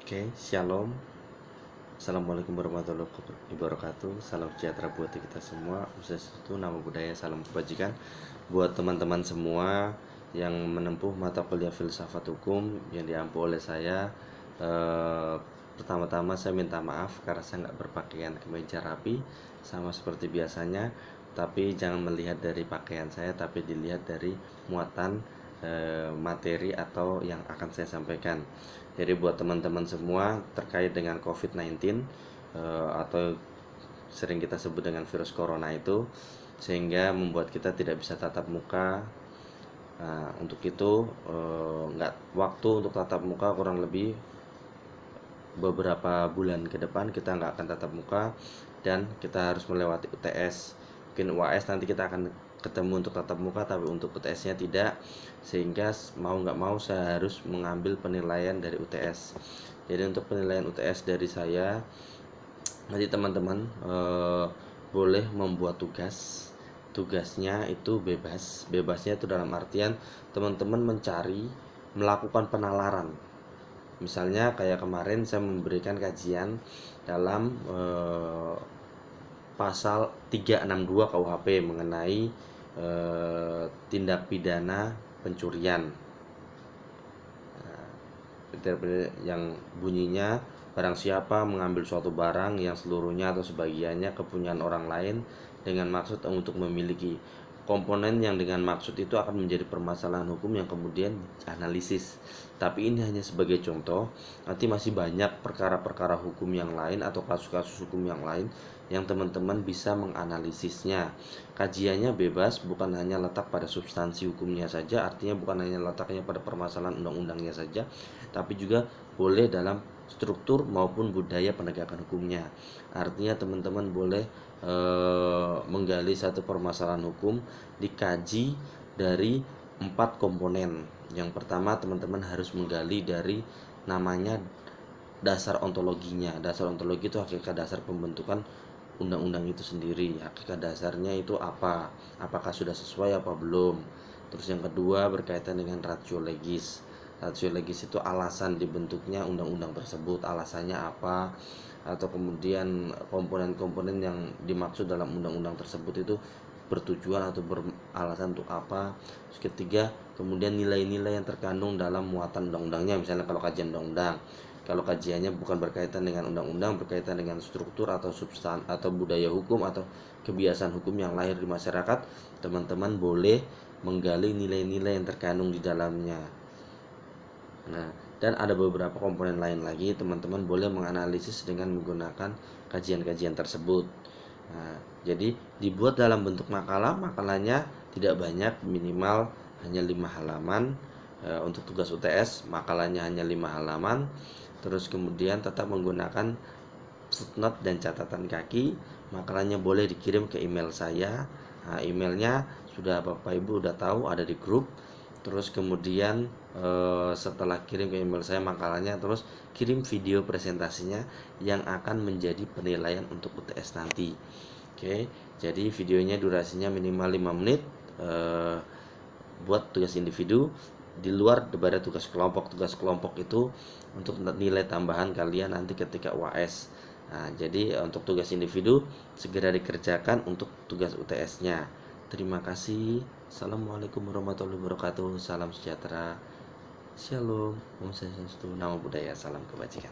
Oke, shalom. Assalamualaikum warahmatullahi wabarakatuh. Salam sejahtera buat kita semua. Swastiastu, nama budaya, salam kebajikan. Buat teman-teman semua yang menempuh mata kuliah filsafat hukum yang diampu oleh saya, pertama-tama saya minta maaf karena saya nggak berpakaian kemeja rapi sama seperti biasanya. Tapi jangan melihat dari pakaian saya, tapi dilihat dari muatan materi atau yang akan saya sampaikan. Jadi buat teman-teman semua terkait dengan COVID-19 atau sering kita sebut dengan virus corona itu, sehingga membuat kita tidak bisa tatap muka. Nah, untuk itu nggak waktu untuk tatap muka kurang lebih beberapa bulan ke depan kita nggak akan tatap muka dan kita harus melewati UTS. Mungkin UAS nanti kita akan ketemu untuk tatap muka, tapi untuk UTS-nya tidak, sehingga mau nggak mau saya harus mengambil penilaian dari UTS. Jadi untuk penilaian UTS dari saya, nanti teman-teman boleh membuat tugasnya itu bebasnya itu dalam artian teman-teman melakukan penalaran. Misalnya kayak kemarin saya memberikan kajian dalam pasal 362 KUHP mengenai tindak pidana pencurian. Yang bunyinya barang siapa mengambil suatu barang yang seluruhnya atau sebagiannya kepunyaan orang lain dengan maksud untuk memiliki, komponen yang dengan maksud itu akan menjadi permasalahan hukum yang kemudian analisis. Tapi ini hanya sebagai contoh, nanti masih banyak perkara-perkara hukum yang lain atau kasus-kasus hukum yang lain yang teman-teman bisa menganalisisnya. Kajiannya bebas, bukan hanya letak pada substansi hukumnya saja, artinya bukan hanya letaknya pada permasalahan undang-undangnya saja, tapi juga boleh dalam struktur maupun budaya penegakan hukumnya. Artinya teman-teman boleh menggali satu permasalahan hukum, dikaji dari 4 komponen. Yang pertama, teman-teman harus menggali dari namanya dasar ontologinya. Dasar ontologi itu hakikat dasar pembentukan undang-undang itu sendiri. Hakikat dasarnya itu apa? Apakah sudah sesuai apa belum? Terus yang kedua berkaitan dengan ratio legis. Ratio legis itu alasan dibentuknya undang-undang tersebut, alasannya apa, atau kemudian komponen-komponen yang dimaksud dalam undang-undang tersebut itu bertujuan atau beralasan untuk apa. Terus ketiga, kemudian nilai-nilai yang terkandung dalam muatan undang-undangnya. Misalnya kalau kajian undang-undang, kalau kajiannya bukan berkaitan dengan undang-undang, berkaitan dengan struktur atau substan atau budaya hukum atau kebiasaan hukum yang lahir di masyarakat, teman-teman boleh menggali nilai-nilai yang terkandung di dalamnya. Nah, dan ada beberapa komponen lain lagi, teman-teman boleh menganalisis dengan menggunakan kajian-kajian tersebut. Nah, jadi dibuat dalam bentuk makalah, makalahnya tidak banyak, minimal hanya 5 halaman. Untuk tugas UTS, makalahnya hanya 5 halaman. Terus kemudian tetap menggunakan footnote dan catatan kaki. Makalahnya boleh dikirim ke email saya. Nah, emailnya sudah Bapak Ibu udah tahu, ada di grup. Terus kemudian setelah kirim ke email saya makalahnya, terus kirim video presentasinya yang akan menjadi penilaian untuk UTS nanti. Oke, jadi videonya durasinya minimal 5 menit. Buat tugas individu, di luar daripada tugas kelompok itu untuk nilai tambahan kalian nanti ketika UAS. Nah, jadi untuk tugas individu segera dikerjakan untuk tugas UTS-nya. Terima kasih. Assalamualaikum warahmatullahi wabarakatuh. Salam sejahtera. Shalom. Om Swastiastu. Nama budaya, salam kebajikan.